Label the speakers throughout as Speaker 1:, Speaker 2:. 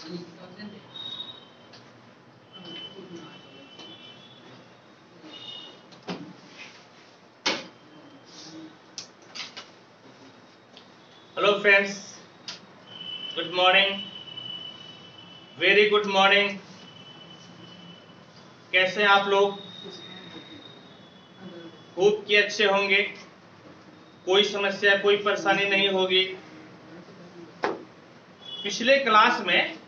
Speaker 1: Hello friends, good morning, very good morning. कैसे हैं आप लोग? होप कि अच्छे होंगे, कोई समस्या कोई परेशानी नहीं होगी। पिछले क्लास में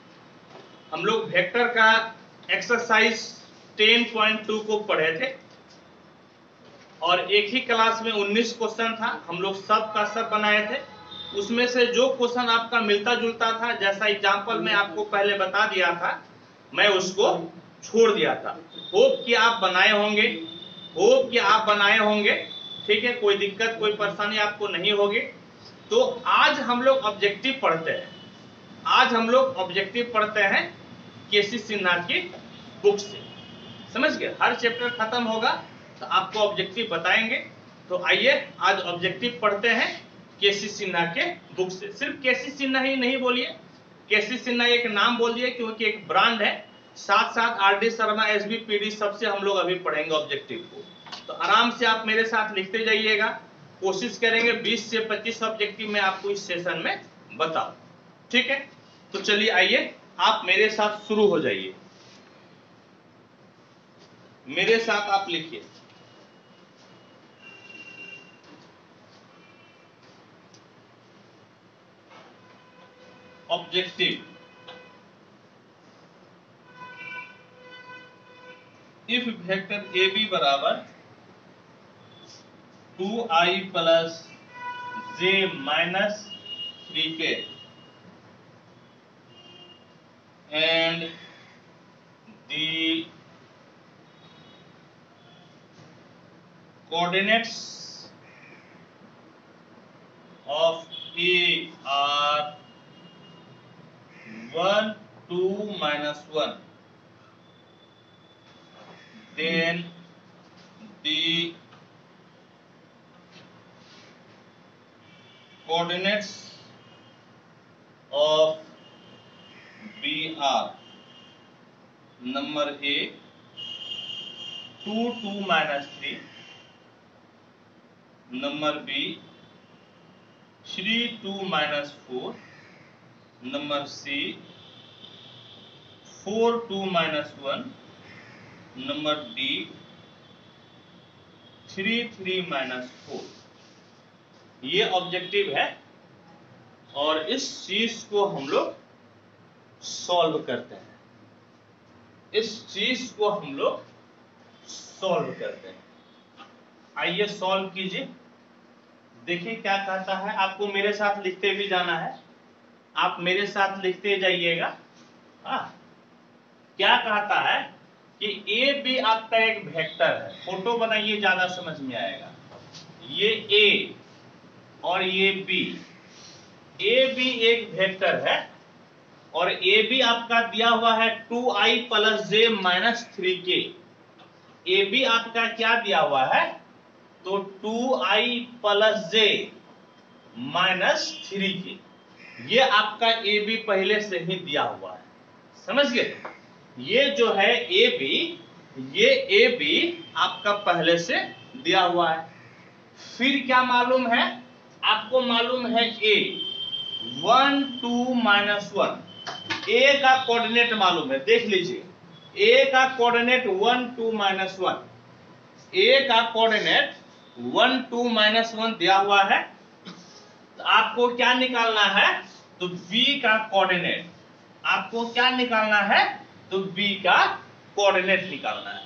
Speaker 1: हम लोग वेक्टर का एक्सरसाइज 10.2 को पढ़े थे और एक ही क्लास में 19 क्वेश्चन था। हम लोग सब का सब बनाए थे। उसमें से जो क्वेश्चन आपका मिलता जुलता था, जैसा एग्जाम्पल में आपको पहले बता दिया था, मैं उसको छोड़ दिया था। होप कि आप बनाए होंगे, होप कि आप बनाए होंगे। ठीक है, कोई दिक्कत कोई परेशानी आपको नहीं होगी। तो आज हम लोग ऑब्जेक्टिव पढ़ते हैं। आज हम लोग ऑब्जेक्टिव पढ़ते हैं केसी सिन्हा की बुक से। समझ गए? हर चैप्टर खत्म होगा तो आपको ऑब्जेक्टिव बताएंगे। तो आइए आज ऑब्जेक्टिव पढ़ते हैं केसी सिन्हा के बुक से। सिर्फ केसी सिन्हा ही नहीं बोलिए, केसी सिन्हा एक नाम बोल दिए क्योंकि एक ब्रांड है। साथ साथ आरडी शर्मा, एसबी, पीडी सबसे हम लोग अभी पढ़ेंगे ऑब्जेक्टिव को। तो आराम से आप मेरे साथ लिखते जाइएगा। कोशिश करेंगे 20 से 25 ऑब्जेक्टिव में आपको इस सेशन में बताओ। ठीक है, तो चलिए आइए आप मेरे साथ शुरू हो जाइए। मेरे साथ आप लिखिए objective. If vector A B बराबर 2i plus j minus 3k and the coordinates of A are 1, 2, minus 1, then the coordinates of B are number A 2, 2 minus 3, number B 3, 2 minus 4, number C 4, 2 minus 1, number D 3, 3 minus 4। ये objective है और इस चीज को हम लोग solve करते हैं। इस चीज को हम लोग सॉल्व करते हैं। आइए सॉल्व कीजिए, देखिए क्या कहता है। आपको मेरे साथ लिखते भी जाना है, आप मेरे साथ लिखते जाइएगा। क्या कहता है कि ए बी आपका एक वेक्टर है। फोटो बनाइए, ज्यादा समझ में आएगा। ये ए और ये बी, ए बी एक वेक्टर है और ए बी आपका दिया हुआ है 2i plus J minus 3k। A B आपका क्या दिया हुआ है? तो 2i plus J minus 3k। ये आपका ए बी पहले से ही दिया हुआ है। समझ गए? ये जो है ए बी, ये ए बी आपका पहले से दिया हुआ है। फिर क्या मालूम है आपको? मालूम है ए 1, 2 माइनस 1। ए का कोऑर्डिनेट मालूम है, देख लीजिए। ए का कोऑर्डिनेट 1, 2 माइनस 1। ए का कोऑर्डिनेट 1, 2 माइनस 1 दिया हुआ है। तो आपको क्या निकालना है? तो बी का कोऑर्डिनेट। आपको क्या निकालना है? तो बी का कोऑर्डिनेट निकालना है।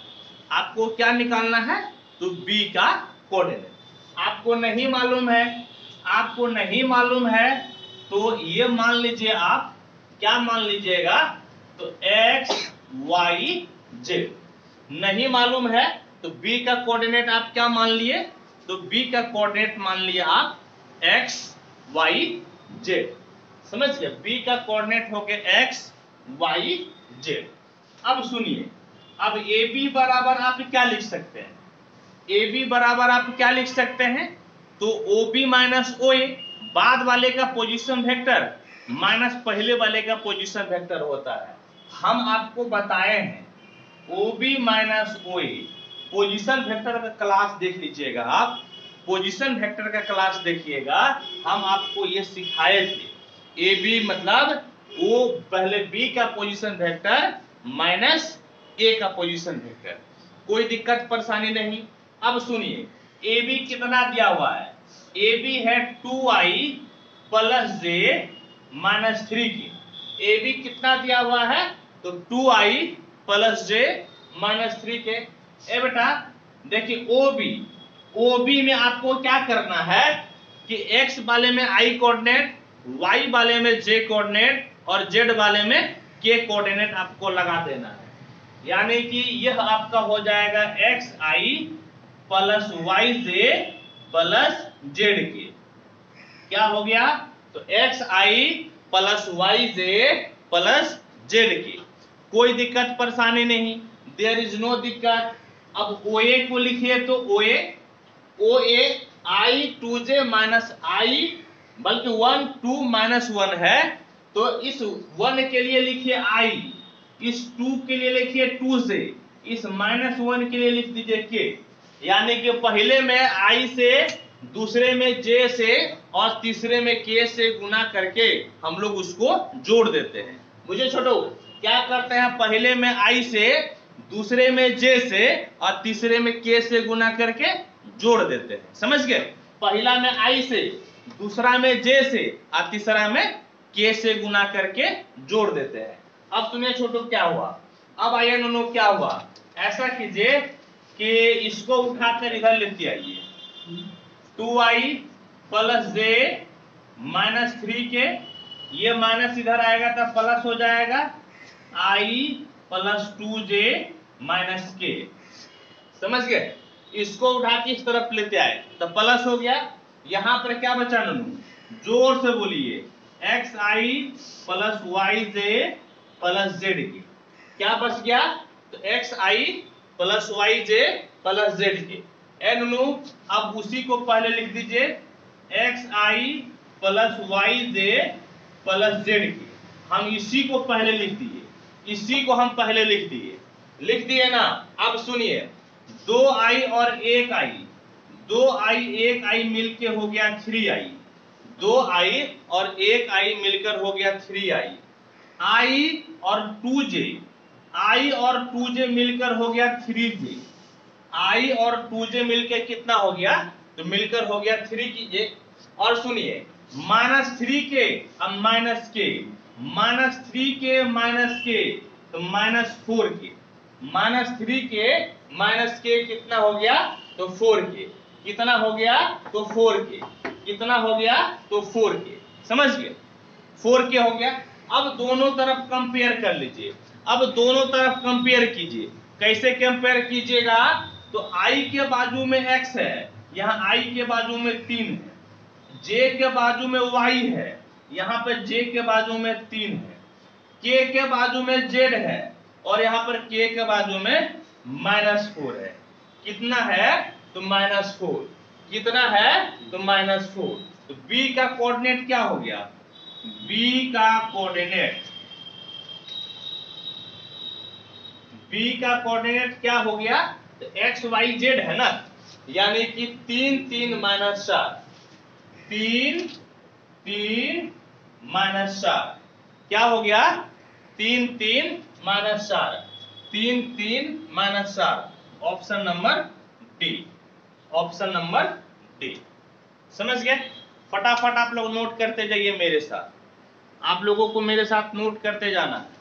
Speaker 1: आपको क्या निकालना है? तो बी का कोऑर्डिनेट। आपको नहीं मालूम है, आपको नहीं मालूम है तो ये मान लीजिए। आप क्या मान लीजिएगा? तो x, y, z। नहीं मालूम है तो b का कोऑर्डिनेट आप क्या मान लिए? तो b का कोऑर्डिनेट मान लिए आप x, y, z। समझ गए? b का कोऑर्डिनेट हो गया x, y, z। अब सुनिए, अब ए बी बराबर आप क्या लिख सकते हैं? ए बी बराबर आप क्या लिख सकते हैं? तो ओ बी माइनस ओ ए, बाद वाले का पोजीशन वेक्टर माइनस पहले वाले का पोजीशन वेक्टर होता है। हम आपको बताए हैं OB minus OA position vector का क्लास देख लीजिएगा आप, पोजीशन वेक्टर का क्लास देखिएगा, हम आपको ये सिखाए थे। AB मतलब O पहले B का पोजीशन वेक्टर माइनस A का पोजीशन वेक्टर, कोई दिक्कत परेशानी नहीं। अब सुनिए AB कितना दिया हुआ है, AB है 2i प्लस j माइनस 3 की। AB कितना दिया हुआ है, तो 2i प्लस j माइनस 3 के। ए बेटा देखिए OB में आपको क्या करना है कि x वाले में i कोऑर्डिनेट, y वाले में j कोऑर्डिनेट और z वाले में k कोऑर्डिनेट आपको लगा देना है। यानी कि यह आपका हो जाएगा xi plus yj plus zk। क्या हो गया, तो xi plus yj plus zk। कोई दिक्कत परेशानी नहीं, देयर इज नो दिक्कत। अब OA को लिखिए तो OA i 2j minus i, बल्कि 1 2 माइनस 1 है, तो इस 1 के लिए लिखिए i, इस 2 के लिए लिखिए 2j, इस माइनस 1 के लिए लिख दीजिए k। यानी कि पहले में i से, दूसरे में j से और तीसरे में k से गुना करके हम लोग उसको जोड़ देते हैं। मुझे छोटो क्या करते हैं, पहले में i से, दूसरे में j से और तीसरे में k से गुना करके जोड़ देते हैं। समझ गए, पहला में i से, दूसरा में j से और तीसरा में k से गुना करके जोड़ देते हैं। अब सुनिए छोटो क्या हुआ, अब आइए नोनो क्या हुआ, ऐसा कीजिए कि इसको उठाकर इधर लेते आइए, 2i plus j minus 3k, ये माइनस इधर आएगा तब प्लस हो जाएगा i plus 2j minus k। समझ गए, इसको उठा के इस तरफ लेते आए तो प्लस हो गया। यहां पर क्या बचा ननू, जोर से बोलिए, xi plus yj plus zk। क्या बच गया, तो xi plus yj plus zk। ननू अब उसी को पहले लिख दीजिए, xi plus yj plus zk। हम इसी को पहले लिख दिए, इसी को हम पहले लिख दिए ना। अब सुनिए 2i और 1i, 2i 1i मिलके हो गया 3i, 2i और 1i मिलकर हो गया 3i, i और 2j, i और 2j मिलकर हो गया 3j, i और 2j मिलकर कितना हो गया, तो मिलकर हो गया 3j। और सुनिए माइनस 3k अब minus k, minus 3k minus k तो minus 4k, minus 3k minus k कितना हो गया, तो 4k। कितना हो गया, तो 4k। कितना हो गया, तो 4k। समझ गए, 4k हो गया। अब दोनों तरफ कंपेयर कर लीजिए, अब दोनों तरफ कंपेयर कीजिए। कैसे कंपेयर कीजिएगा, तो i के बाजू में x है, यहाँ i के बाजू में 3 है, j के बाजू में y है, यहाँ पर j के बाजू में 3 है, k के बाजू में z है और यहाँ पर k के बाजू में माइनस 4 है। कितना है, तो माइनस 4। कितना है, तो माइनस 4। तो b का कोऑर्डिनेट क्या हो गया, b का कोऑर्डिनेट क्या हो गया, तो x y z है ना, यानी कि 3 3 माइनस 4, 3 3 माइनस 4 क्या हो गया, 3 3 minus 4, 3 3 minus 4। Option number D, option number D. समझ गए, फटाफट आप लोग नोट करते जाइए मेरे साथ, आप लोगों को मेरे साथ नोट करते जाना है।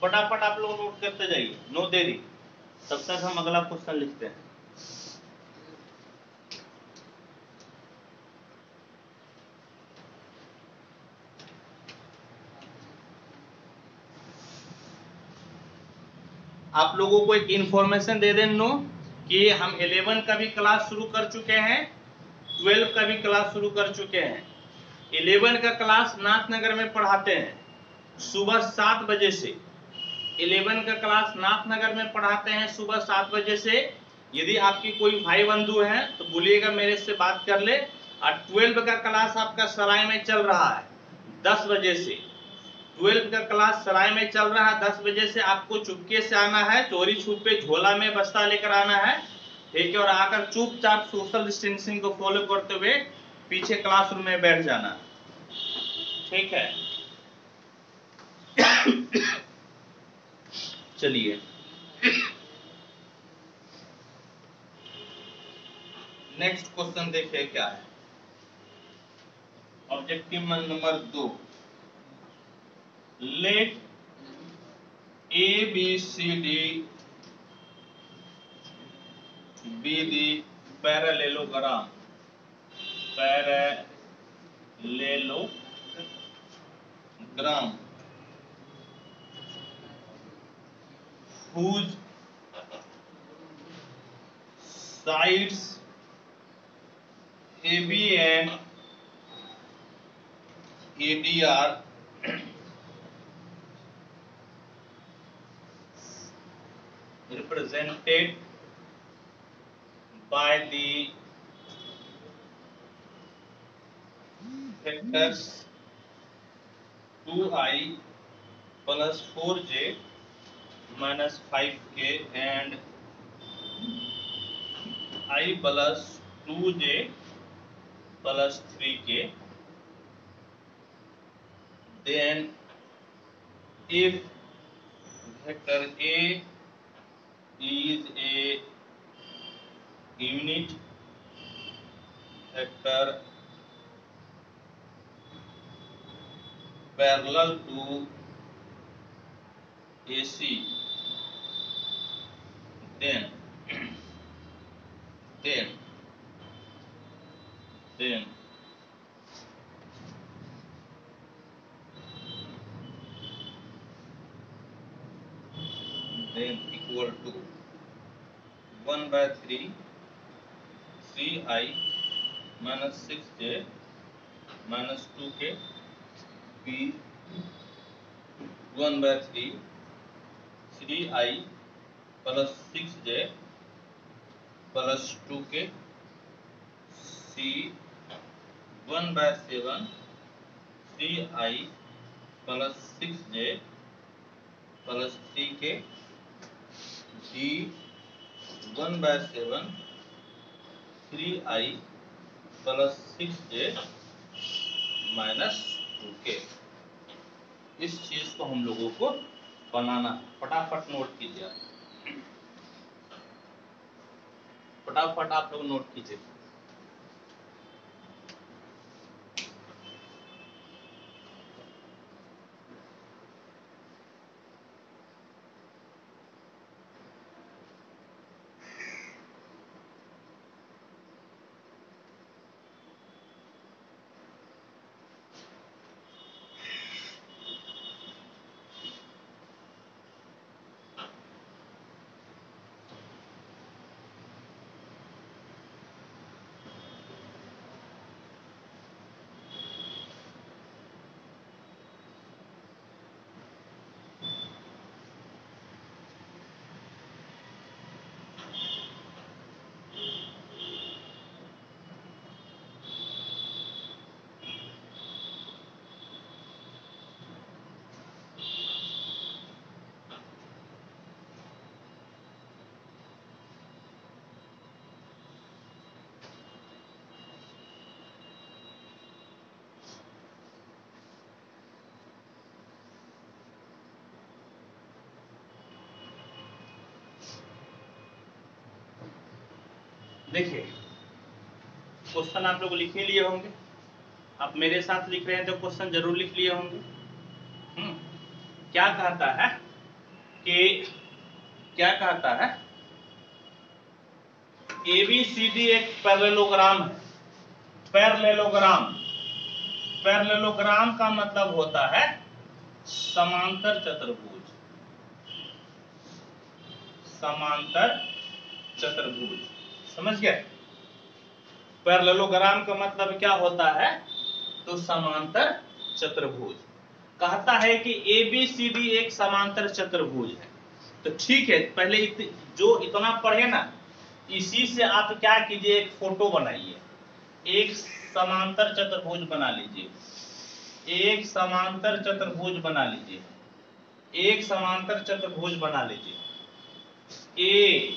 Speaker 1: फटाफट आप लोग नोट करते जाइए, नो देरी, तब तक हम अगला क्वेश्चन लिखते हैं। आप लोगों को एक इंफॉर्मेशन दे दें नो कि हम 11 का भी क्लास शुरू कर चुके हैं, 12 का भी क्लास शुरू कर चुके हैं। 11 का क्लास नाथनगर में पढ़ाते हैं सुबह 7 बजे से। 11 का क्लास नाथनगर में पढ़ाते हैं सुबह 7 बजे से। यदि आपकी कोई भाई बंधु हैं तो बोलिएगा मेरे से बात कर ले। और 12 का क्लास आपका सराय में चल रहा है 10 बजे से। 12 का क्लास सराय में चल रहा है 10 बजे से। आपको चुपके से आना है, चोरी छुपे झोला में बस्ता लेकर आना है, ठीक है, और आकर चुपचाप सोशल डिस्टेंसिंग को फॉलो करते हुए पीछे क्लासरूम में बैठ जाना, ठीक है। चलिए नेक्स्ट क्वेश्चन देखिए क्या है। Objective number 2, let ABCD be the parallelogram whose sides AB and AD are represented by the vectors 2i plus 4j minus 5k and I plus 2j plus 3k. Then if vector A is a unit vector parallel to AC, then equal to 1/3 3i minus 6j minus 2k b 1/3 3i plus 6j plus 2k c 1/7 3i plus 6j plus 3k d 1/7 3i plus 6j minus 2k। इस चीज को हम लोगों को बनाना, फटाफट note कीजिए, फटाफट आप लोग नोट कीजिए। देखिए क्वेश्चन आप लोग लिख ही लिए होंगे, आप मेरे साथ लिख रहे हैं तो क्वेश्चन जरूर लिख लिए होंगे। क्या कहता है कि ABCD एक पैरेललोग्राम है। पैरेललोग्राम का मतलब होता है समांतर चतुर्भुज। समांतर चतुर्भुज। समझ गए? पैरेललोग्राम का मतलब क्या होता है? तो समांतर चतुर्भुज। कहता है कि ABCD एक समांतर चतुर्भुज है। तो ठीक है, पहले जो इतना पढ़े ना, इसी से आप क्या कीजिए, एक फोटो बनाइए, एक समांतर चतुर्भुज बना लीजिए, एक समांतर चतुर्भुज बना लीजिए, एक समांतर चतुर्भुज बना लीजिए। ABCD,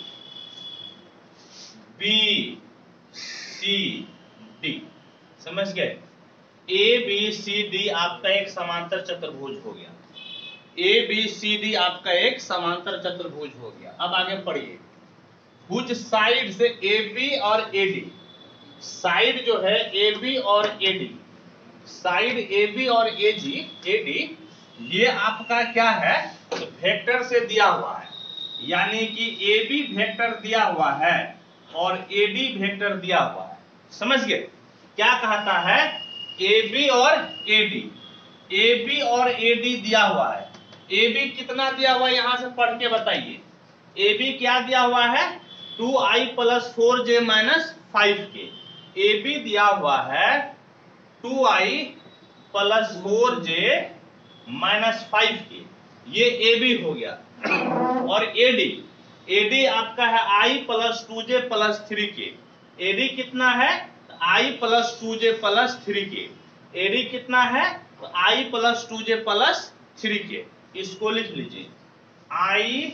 Speaker 1: समझ गए? ABCD आपका एक समांतर चतुर्भुज हो गया। ABCD आपका एक समांतर चतुर्भुज हो गया। अब आगे पढ़िए। कुछ साइड से AB और AD, साइड जो है AB और AD, साइड AB और AD, ये आपका क्या है? तो वेक्टर से दिया हुआ है, यानी कि AB वेक्टर दिया हुआ है और AD वेक्टर दिया हुआ है। समझ गए? क्या कहता है? AB और AD, AB और AD दिया हुआ है। AB कितना दिया हुआ है, यहां से पढ़ के बताइए। AB क्या दिया हुआ है? 2i + 4j - 5k। AB दिया हुआ है 2i + 4j - 5k, ये AB हो गया। और AD आपका है i + 2j + 3k। AD कितना है? i + 2j + 3k। AD कितना है? i + 2j + 3k। इसको लिख लीजिए, i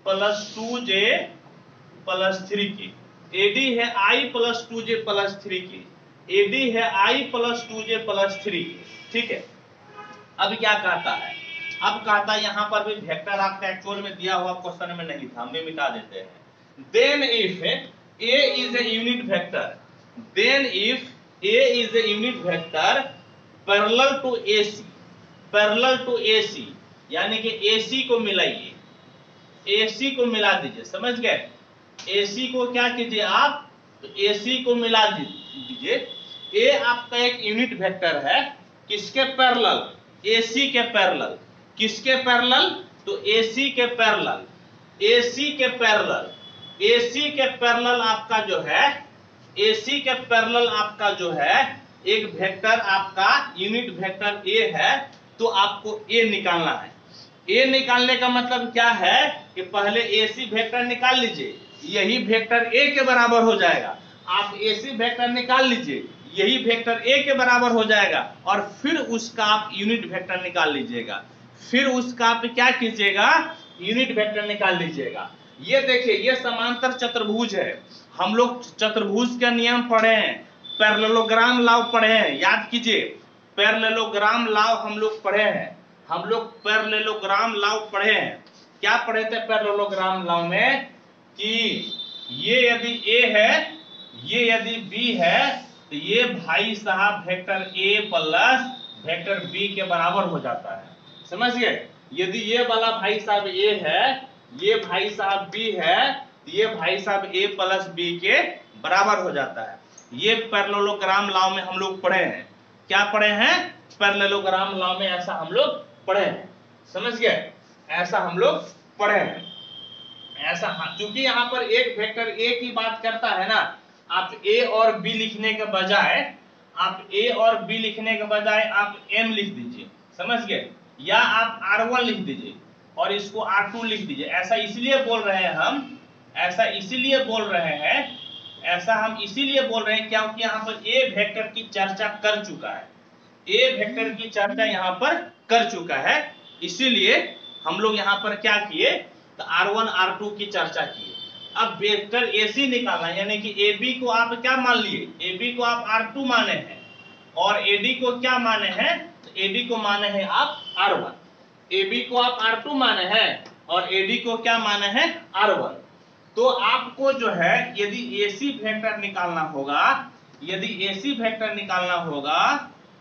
Speaker 1: + 2j + 3k। AD है i + 2j + 3k। AD है i + 2j + 3k। ठीक है? अब क्या कहता है? अब कहता है, यहां पर भी वेक्टर आपका एक्चुअल में दिया हुआ क्वेश्चन में नहीं था, हम भी मिटा देते हैं। Then if A is a unit vector, then if A is a unit vector parallel to AC, parallel to AC, यानी कि AC को मिलाइए, AC को मिला दीजिए। समझ गए? AC को क्या कीजिए आप? तो AC को मिला दीजिए। A आपका एक यूनिट वेक्टर है, किसके पैरेलल? AC के पैरेलल। किसके पैरेलल? तो AC के पैरेलल। AC के पैरेलल, AC के पैरेलल आपका जो है, AC के पैरेलल आपका जो है एक वेक्टर आपका यूनिट वेक्टर A है। तो आपको A निकालना है। A निकालने का मतलब क्या है कि पहले AC वेक्टर निकाल लीजिए, यही वेक्टर A के बराबर हो जाएगा। आप AC वेक्टर निकाल लीजिए, यही वेक्टर A के बराबर हो जाएगा, और फिर उसका आप यूनिट वेक्टर निकाल लीजिएगा। फिर उसका आप क्या कीजिएगा? यूनिट वेक्टर निकाल लीजिएगा। ये देखिए, ये समांतर चतुर्भुज है। हम लोग चतुर्भुज का नियम पढ़े हैं, पैरेललोग्राम लॉ पढ़े हैं, याद कीजिए। पैरेललोग्राम लॉ हम लोग पढ़े हैं, हम लोग पैरेललोग्राम लॉ पढ़े हैं। क्या पढ़े थे पैरेललोग्राम लॉ में? कि ये यदि A है, ये यदि B है, तो ये भाई साहब vector A plus vector B के बराबर हो जाता है। समझ गए? यदि ये वाला भाई साहब A है, ये भाई साहब B है, ये भाई साहब A प्लस B के बराबर हो जाता है। ये पैरेललोग्राम लॉ में हम लोग पढ़े हैं। क्या पढ़े हैं? पैरेललोग्राम लॉ में ऐसा हम लोग पढ़े हैं। समझ गए? ऐसा हम लोग पढ़े हैं। ऐसा, क्योंकि यहाँ पर एक वेक्टर A की बात करता है ना, आप A और B लिखने के बजाय, आप A और B लिखने के बजाय आप M लिख दीजिए। समझ गए? या आप R1 लिख दीजिए और इसको R2 लिख दीजिए। ऐसा इसलिए बोल रहे हैं हम, ऐसा इसीलिए बोल रहे हैं, ऐसा हम इसीलिए बोल रहे हैं क्योंकि यहाँ पर A वेक्टर की चर्चा कर चुका है, A वेक्टर की चर्चा यहाँ पर कर चुका है। इसीलिए हम लोग यहाँ पर क्या किए? तो R1 R2 की चर्चा किए। अब वेक्टर AC निकालना, यानी कि AB को आप क्या मान लिए? AB को आप R2 माने हैं, और AD को क्या माने हैं? तो AD को माने हैं आप R1। AB को आप R2 माने हैं और AD को क्या माने हैं? R1। तो आपको जो है यदि AC वेक्टर निकालना होगा, यदि AC वेक्टर निकालना होगा,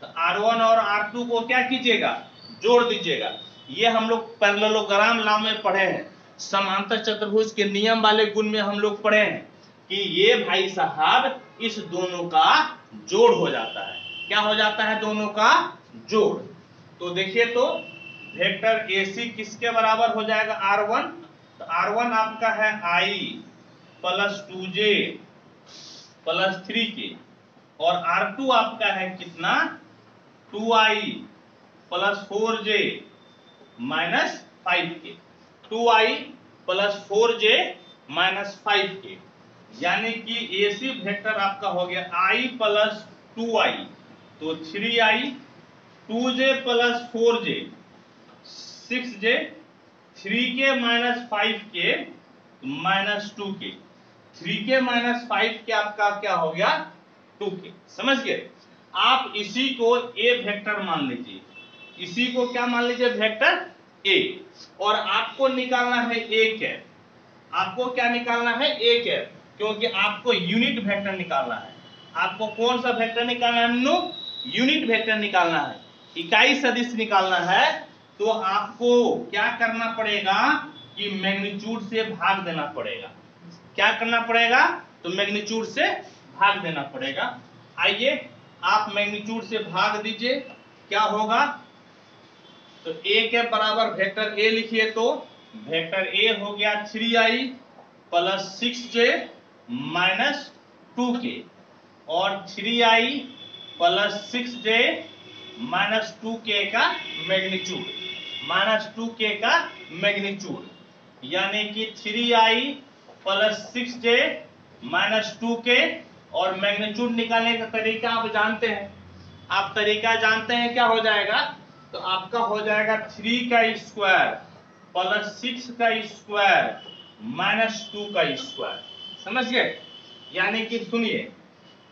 Speaker 1: तो R1 और R2 को क्या कीजिएगा? जोड़ दीजिएगा। ये हम लोग पैरेललोग्राम लॉ में पढ़े हैं, समांतर चतुर्भुज के नियम वाले गुण में हम लोग पढ़े हैं कि ये भाई साहब इस दोनों का जोड़ हो जाता है। क्या हो जाता है? दोनों का जोड़। तो देखिए, तो वेक्टर AC किसके बराबर हो जाएगा? R1, तो R1 आपका है I plus 2J plus 3K और R2 आपका है कितना 2I plus 4J minus 5K 2I plus 4J minus 5K यानी कि AC वेक्टर आपका हो गया I प्लस 2I तो 3I 2J plus 4J 6J 3K minus 5K minus 2K 3K minus 5K आपका क्या हो गया 2K समझ गए। आप इसी को A वेक्टर मान लीजिए, इसी को क्या मान लीजिए वेक्टर A और आपको निकालना है A कैप। आपको क्या निकालना है A कैप क्योंकि आपको यूनिट वेक्टर निकालना है। आपको कौन सा वेक्टर निकालना है नो यूनिट वेक्टर निकालना है, इकाई सदिश निकालना है। तो आपको क्या करना पड़ेगा कि मैग्नीट्यूड से भाग देना पड़ेगा। क्या करना पड़ेगा तो मैग्नीट्यूड से भाग देना पड़ेगा। आइए आप मैग्नीट्यूड से भाग दीजिए, क्या होगा तो A के बराबर वेक्टर A लिखिए तो वेक्टर A हो गया 3I plus 6J minus 2K और 3I plus 6J minus 2K का मैग्नीट्यूड माइनस 2K का मैग्नीट्यूड यानी कि 3I plus 6J minus 2K और मैग्नीट्यूड निकालने का तरीका आप जानते हैं। आप तरीका जानते हैं क्या हो जाएगा तो आपका हो जाएगा 3 का स्क्वायर प्लस 6 का स्क्वायर माइनस 2 का स्क्वायर समझ गए। यानी कि सुनिए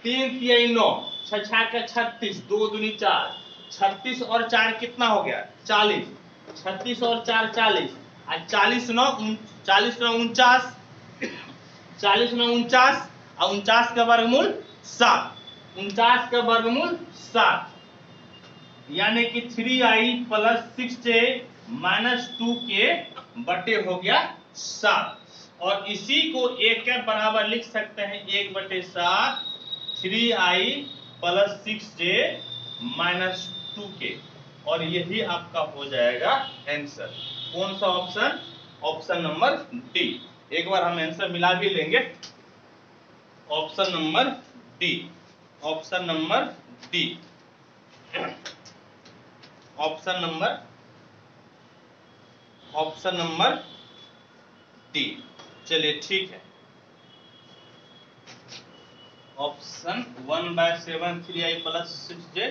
Speaker 1: 3 3 9 6 6 का 36 2 दूनी 4 36 और 4 कितना हो गया 40 36 और 4 40 और 40 9 49 40 9 49 और 49 का वर्गमूल 7 49 का वर्गमूल 7 यानी कि 3I plus 6J minus 2K बटे हो गया 7 और इसी को एक के बराबर लिख सकते हैं 1/7 3I plus 6J minus 2K और यही आपका हो जाएगा आंसर। कौन सा ऑप्शन ऑप्शन नंबर डी। एक बार हम आंसर मिला भी लेंगे। Option number D option number D option number D. चलिए ठीक है option 1/7 3I plus 6J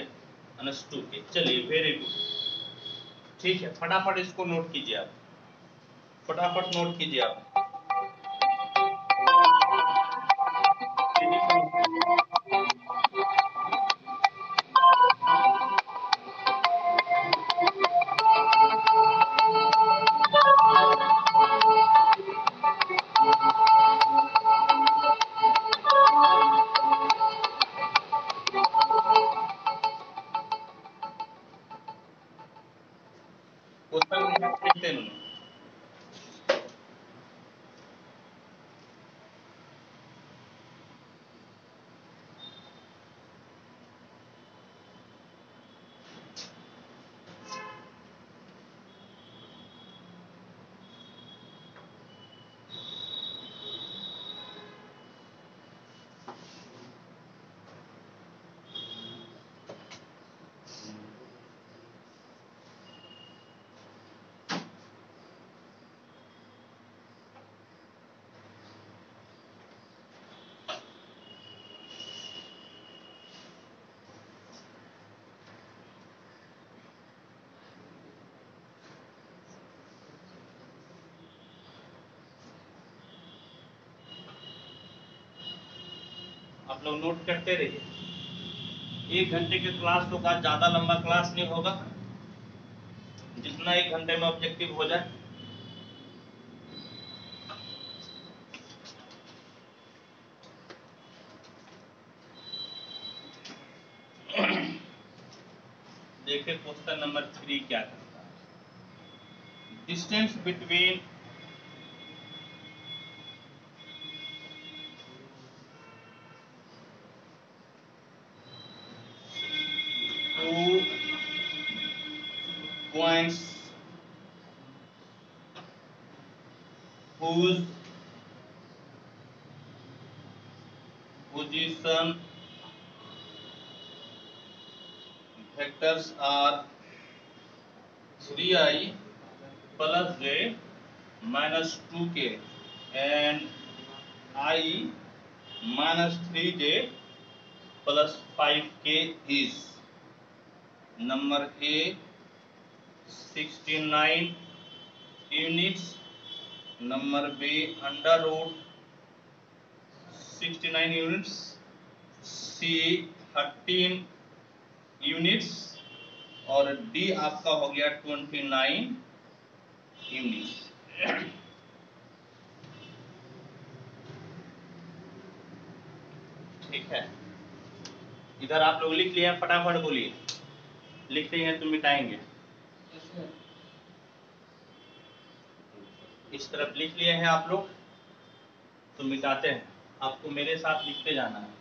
Speaker 1: minus 2K। चलिए वेरी गुड ठीक है फटाफट इसको नोट कीजिए आप, फटाफट नोट कीजिए आप। आप लोग नोट करते रहिए। 1 घंटे के क्लास तो का ज्यादा लंबा क्लास नहीं होगा, जितना 1 घंटे में ऑब्जेक्टिव हो जाए। देखिए क्वेश्चन नंबर 3 क्या करता है। Distance between points whose position vectors are 3i plus j minus 2k and I minus 3j plus 5k is number A 69 units, number B under root 69 units, C 13 units और D आपका हो गया 29 units. ठीक है, इधर आप लोग लिख लिए, फटाफट बोलिए, लिखते हैं तो मिटाएंगे। इस तरफ लिख लिए हैं आप लोग तो मिटाते हैं, आपको मेरे साथ लिखते जाना है।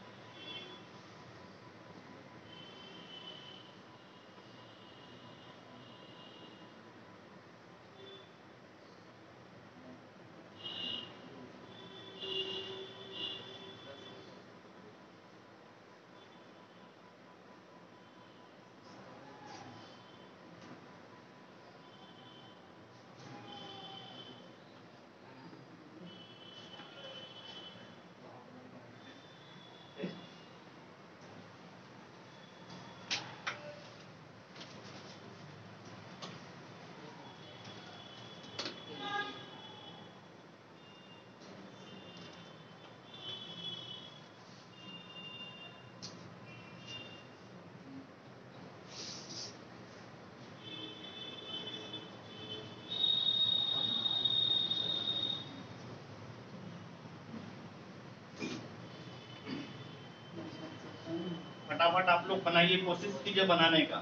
Speaker 1: फटाफट आप लोग बनाइए, कोशिश कीजिए बनाने का।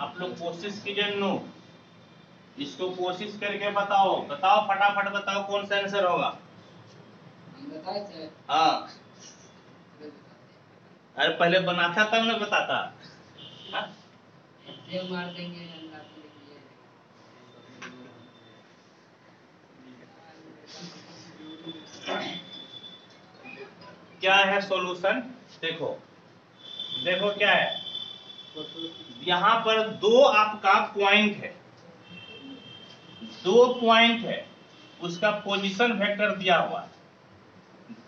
Speaker 1: आप लोग कोशिश कीजिए, नो इसको कोशिश करके बताओ, बताओ फटाफट बताओ कौन सा आंसर होगा। हाँ, अरे पहले बनाता तब ना बताता।
Speaker 2: मार देंगे।
Speaker 1: क्या है सॉल्यूशन? देखो देखो क्या है, यहाँ पर दो आपका पॉइंट है, दो पॉइंट है, उसका पोजीशन वेक्टर दिया हुआ है।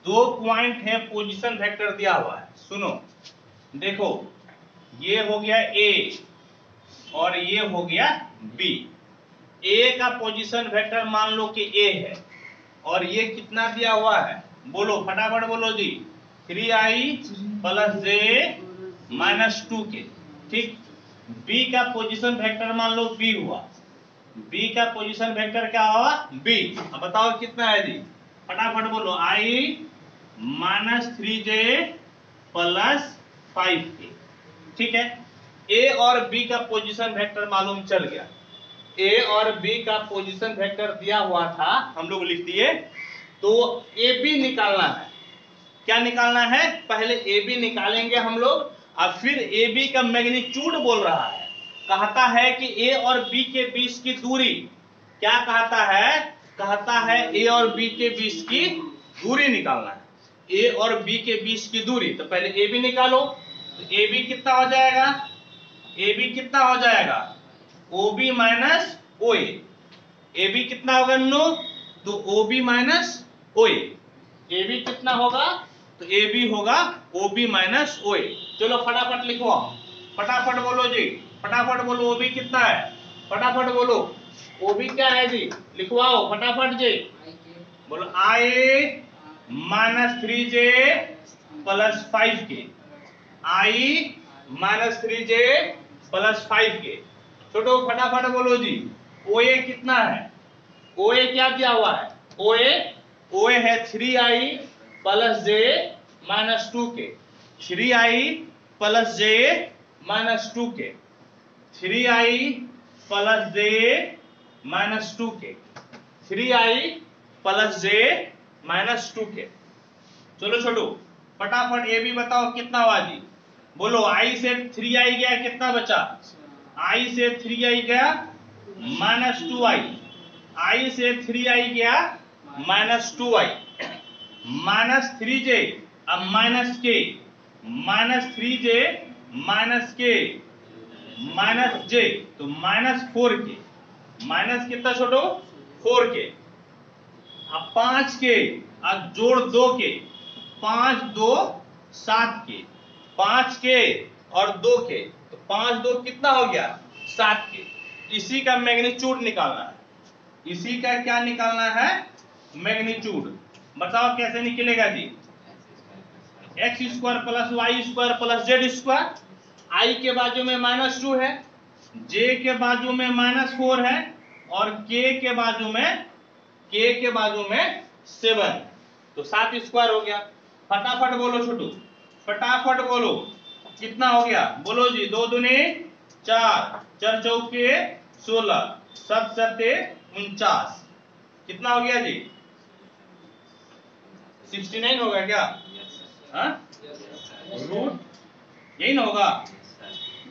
Speaker 1: दो पॉइंट है, पोजीशन वेक्टर दिया हुआ है। सुनो देखो, ये हो गया ए और ये हो गया बी। ए का पोजीशन वेक्टर मान लो कि ए है और ये कितना दिया हुआ है, बोलो फटाफट बोलो जी, 3i plus J minus 2k। ठीक, बी का पोजीशन वेक्टर मान लो बी हुआ, बी का पोजीशन वेक्टर क्या हुआ, बी। अब बताओ कितना है जी, फटाफट बोलो, i minus 3j plus 5k। ठीक है, ए और बी का पोजीशन वेक्टर मालूम चल गया, ए और बी का पोजीशन वेक्टर दिया हुआ था, हम लोग लिख दिए। तो ए बी निकालना है, क्या निकालना है, पहले ए बी निकालेंगे हम लोग और फिर ए बी का मैग्नीट्यूड बोल रहा है, कहता है कि ए और बी के बीच की दूरी, क्या कहता है ए और बी के बीच की दूरी निकालना है, ए और बी के बीच की दूरी। तो पहले ए बी निकालो, तो ए बी कितना हो जाएगा, ए बी कितना हो जाएगा, O B minus O A B कितना होगा नो, तो O B minus O A B कितना होगा, तो ए बी होगा ओ बी माइनस ओ। चलो फटाफट लिखो, फटाफट बोलो जी, फटाफट बोलो, ओ बी कितना है, फटाफट बोलो, ओ बी क्या है जी, लिखवाओ फटाफट जी, बोलो आई माइनस 3j प्लस 5k, आई माइनस 3j प्लस 5k। छोटो फटाफट बोलो जी, ओ ए कितना है, ओ ए क्या दिया हुआ है, ओ ए है 3i plus j minus 2k, 3i plus j minus 2k, 3i plus j minus 2k, 3i plus j minus 2k। चलो छोटू फटाफट ए भी बताओ कितना हुआ जी, बोलो, i से 3i गया कितना बचा, i से 3i गया माइनस 2i, आई से 3i गया -2i, -3j, अब -k, -3j -k -j, तो -4k, माइनस कितना छोटो 4k, अब 5k, अब जोड़ 2k, 5 2 7k, 5k और 2k, तो 5 2 कितना हो गया 7k। इसी का मैग्नीट्यूड निकालना है, इसी का क्या निकालना है मैग्नीट्यूड। बताओ कैसे निकलेगा जी, x² + y² + z², i के बाजू में -2 है, j के बाजू में -4 है और k के बाजू में 7, तो 7² हो गया। फटाफट बोलो छोटू, फटाफट बोलो कितना हो गया, बोलो जी। 2 दूनी 4, 4 चौके 16, 7 सते 49, कितना हो गया जी 69 होगा क्या? हाँ रूट यही ना होगा,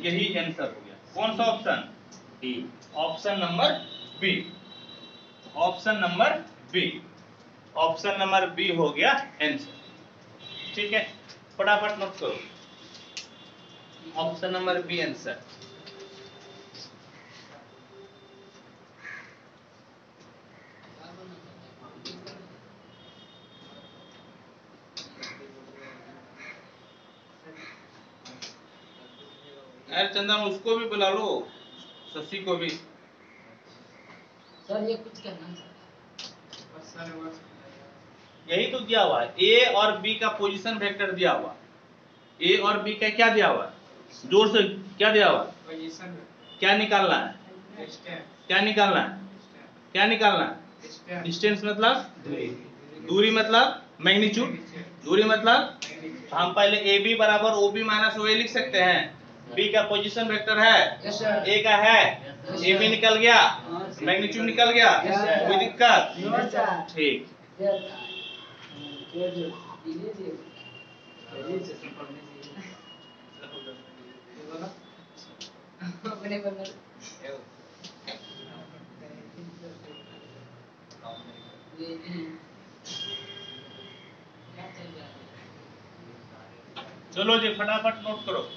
Speaker 1: यही आंसर हो गया। कौन सा option? D, option number B, option number B, option number B हो गया आंसर। ठीक है, फटाफट नोट करो, ऑप्शन नंबर बी आंसर। अरे चंदन उसको भी बुला लो, शशि को भी।
Speaker 2: सर ये कुछ कहना सर,
Speaker 1: यही तो दिया हुआ है, ए और बी का पोजीशन वेक्टर दिया हुआ, ए और बी का क्या दिया हुआ है, जोर से क्या दिया हुआ,
Speaker 2: पोजीशन
Speaker 1: क्या निकालना है, क्या निकालना है, क्या निकालना है, डिस्टेंस मतलब दूरी मतलब मैग्नीट्यूड, दूरी मतलब हम पहले ए बी बराबर ओ बी माइनस ओ ए लिख सकते हैं। बी का पोजीशन वेक्टर है, ए का है, ए बी निकल गया, मैग्नीट्यूड निकल गया, कोई दिक्कत? ठीक, चलो जी फटाफट नोट करो।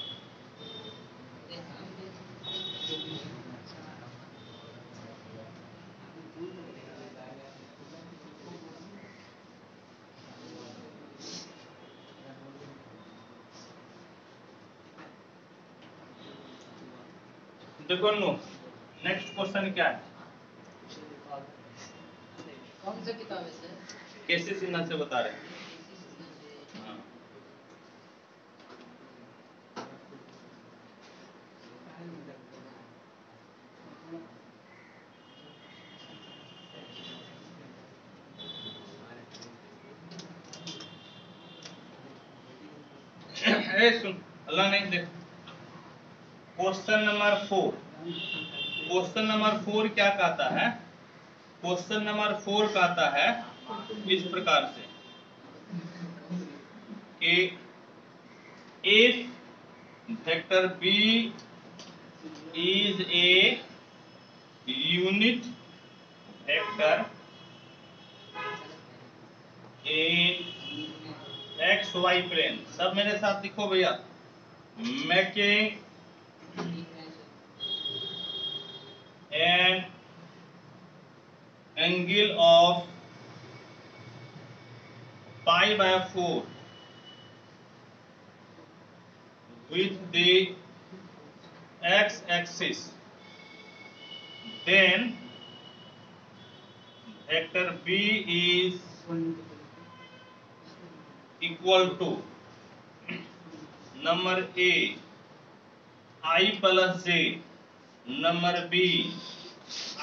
Speaker 1: देखो नो, नेक्स्ट क्वेश्चन क्या है,
Speaker 2: कौन सा किताब है सर?
Speaker 1: कैसे सिन्हा से बता रहे हैं। हाँ। सुन अल्लाह नहीं देख, क्वेश्चन नंबर 4, क्वेश्चन नंबर 4 क्या कहता है, क्वेश्चन नंबर 4 कहता है इस प्रकार से कि if vector B is a unit vector in X Y plane, सब मेरे साथ लिखो भैया, making an angle of π/4 with the x-axis, then vector b is equal to number a I plus j, number b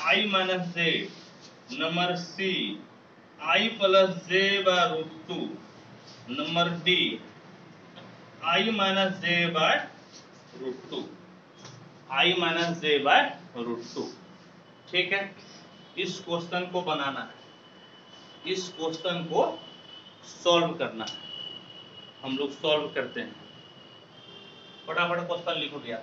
Speaker 1: I minus j, number c I plus j by root 2, number d I minus j by root 2, I minus j by root 2। ठीक है, इस question को बनाना है, इस question को solve करना है, हम लोग सॉल्व करते हैं। फटाफट क्वेश्चन लिखो भैया।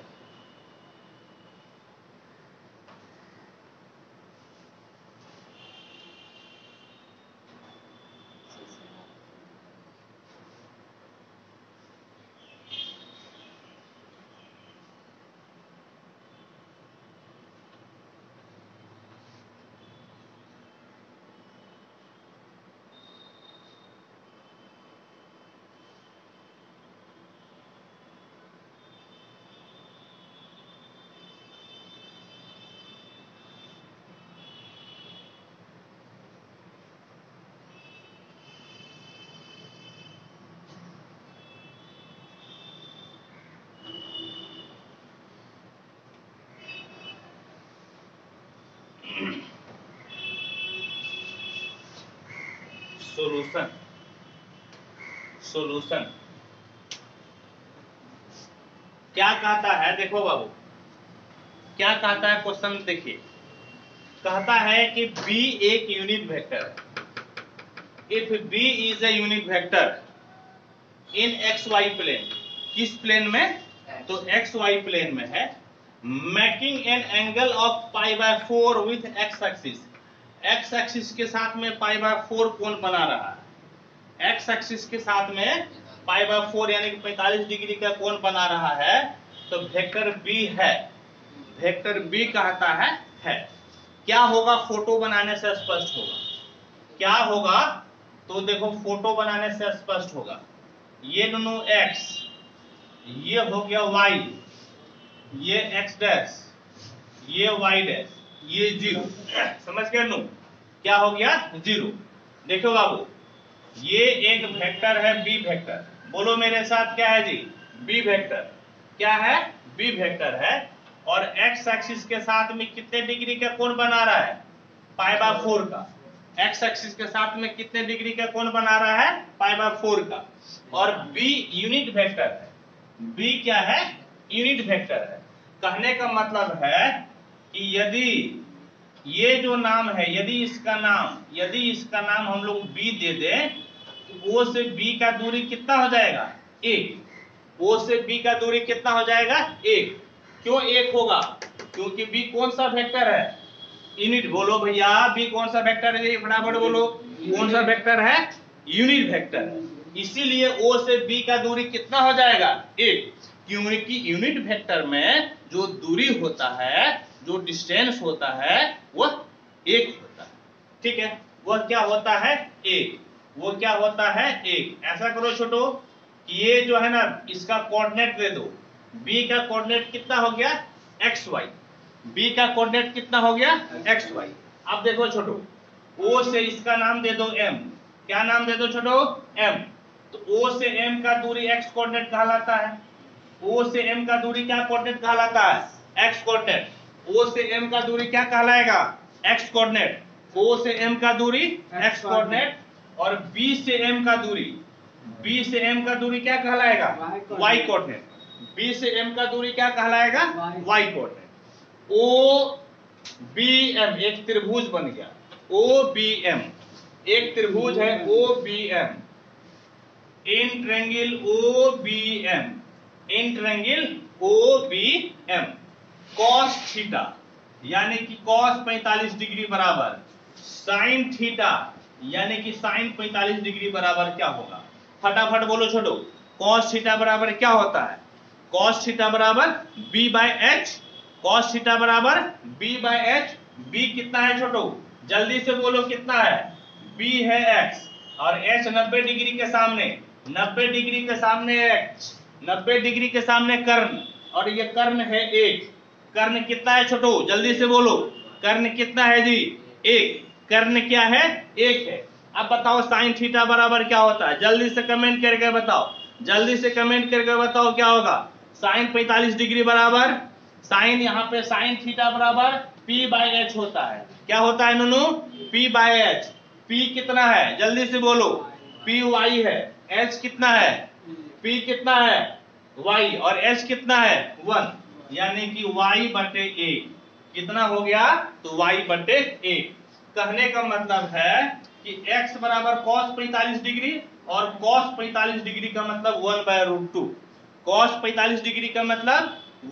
Speaker 1: सॉल्यूशन, सॉल्यूशन क्या कहता है, देखो बाबू क्या कहता है क्वेश्चन देखिए, कहता है कि B एक यूनिट वेक्टर है। If B is a unit vector in XY plane, किस प्लेन में, तो XY प्लेन में है, making an angle of π/4 with X axis, X axis के साथ में π/4 कोण बना रहा है, X एक्सिस के साथ में π/4 यानी कि 45 डिग्री का कोण बना रहा है, तो वेक्टर B है, वेक्टर B कहता है। क्या होगा, फोटो बनाने से स्पष्ट होगा, क्या होगा, तो देखो फोटो बनाने से स्पष्ट होगा, ये दोनों X, ये हो गया Y, ये X डैश, ये Y डैश, ये 0, समझ गए नु, क्या हो गया 0। देखो बाबू ये एक वेक्टर है B वेक्टर, बोलो मेरे साथ क्या है जी, B वेक्टर, क्या है, B वेक्टर है, और X एक्सिस के साथ में कितने डिग्री का कोण बना रहा है, π/4 का, X एक्सिस के साथ में कितने डिग्री का कोण बना रहा है, π/4 का, और B यूनिट वेक्टर है, B क्या है, यूनिट वेक्टर है। कहने का मतलब है कि यदि ये जो नाम है, यदि इसका नाम हम लोग B दे दें, O से B का दूरी कितना हो जाएगा, 1, O से B का दूरी कितना हो जाएगा, 1। क्यों 1 होगा, क्योंकि B कौन सा वेक्टर है, यूनिट, बोलो भैया B कौन सा वेक्टर है, फटाफट बोलो, कौन सा वेक्टर है, यूनिट वेक्टर है, इसीलिए O से B का दूरी कितना हो जाएगा, 1, क्योंकि यूनिट वेक्टर में जो दूरी होता है, जो डिस्टेंस होता है, वह 1 होता है, ठीक है, वह क्या होता है, 1, वो क्या होता है, 1। ऐसा करो छोटो, ये जो है ना, इसका कोऑर्डिनेट दे दो, B का कोऑर्डिनेट कितना हो गया, XY, B का कोऑर्डिनेट कितना हो गया, XY। अब देखो छोटो, O से इसका नाम दे दो M, क्या नाम दे दो छोटो, M, तो O से M का दूरी X कोऑर्डिनेट कहलाता है, O से M का दूरी क्या कोऑर्डिनेट कहलाता है, X कोऑर्डिनेट, O से M का दूरी क्या कहलाएगा, X कोऑर्डिनेट, O से M का दूरी X कोऑर्डिनेट, और B से M का दूरी क्या कहलाएगा, Y कोऑर्डिनेट, B से M का दूरी क्या कहलाएगा, Y कोऑर्डिनेट। OBM एक त्रिभुज बन गया, OBM एक त्रिभुज है, OBM, in triangle OBM, in triangle OBM, cos theta यानी कि cos 45 डिग्री बराबर sin थीटा यानी कि sin 45 डिग्री बराबर क्या होगा, फटाफट बोलो छोटो, cos थीटा बराबर क्या होता है, cos थीटा बराबर B/H, cos थीटा बराबर B/H, B कितना है छोटो, जल्दी से बोलो कितना है, B है X, और H 90 डिग्री के सामने, 90 डिग्री के सामने H, 90 डिग्री के सामने कर्ण, और ये कर्ण है 1, कर्ण कितना है छोटो, जल्दी से बोलो, कर्ण कितना है जी, 1, कर्ण क्या है, 1 है। अब बताओ साइन थीटा बराबर क्या होता है, जल्दी से कमेंट करके बताओ, जल्दी से कमेंट करके बताओ क्या होगा, साइन 45 डिग्री बराबर साइन, यहाँ पे साइन थीटा बराबर P/H होता है, क्या होता है नूनू, P/H, P कितना है, जल्दी से बोलो, PY है, H कितना है, P कितना है, Y, और H कितना है, 1, यानी कि Y/1 कितना हो गया, तो Y/1। कहने का मतलब है कि x बराबर cos 45 डिग्री, और cos 45 डिग्री का मतलब 1/√2, cos 45 डिग्री का मतलब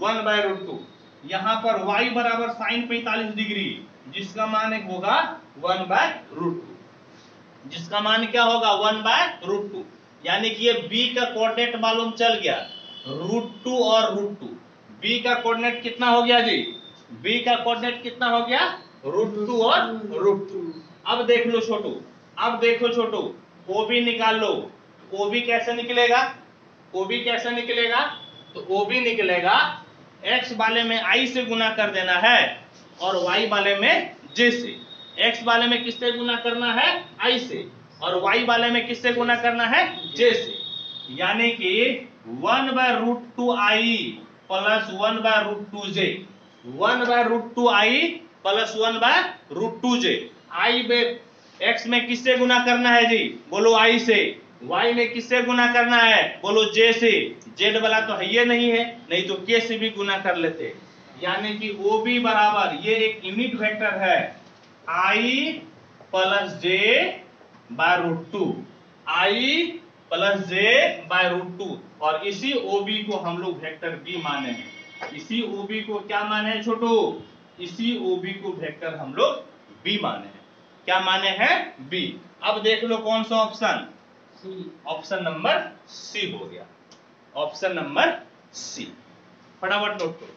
Speaker 1: 1/√2, यहाँ पर y बराबर sin 45 डिग्री, जिसका मान होगा 1/√2, जिसका मान क्या होगा, 1/√2, यानी कि ये b का कोऑर्डिनेट मालूम चल गया, √2 और √2, b का कोऑर्डिनेट कितना हो गया जी, b का कोऑर्डिनेट कितना हो गया, √2 और √2। अब देख लो छोटू, अब देखो छोटू, OB निकाल लो, OB कैसे निकलेगा, OB कैसे निकलेगा, तो OB निकलेगा x वाले में I से गुना कर देना है, और y वाले में j से, x वाले में किससे गुना करना है, I से, और y वाले में किससे गुना करना है, j से, यानी कि 1/√2I plus 1/√2j, 1/√2I +1/√2j। आई में x में किससे गुना करना है जी, बोलो i से। y में किससे गुना करना है, बोलो j से। z वाला तो है ये नहीं है, नहीं तो k से भी गुना कर लेते। यानी कि OB बराबर, ये एक यूनिट वेक्टर है, i + j/√2, i + j/√2। और इसी OB को हम लोग वेक्टर B माने हैं। इसी OB को क्या माने हैं छोटू, इसी OB को वेक्टर हम लोग B माने हैं। क्या माने हैं, B। अब देख लो कौन सा ऑप्शन, ऑप्शन नंबर C हो गया, ऑप्शन नंबर C। फटाफट नोट करो।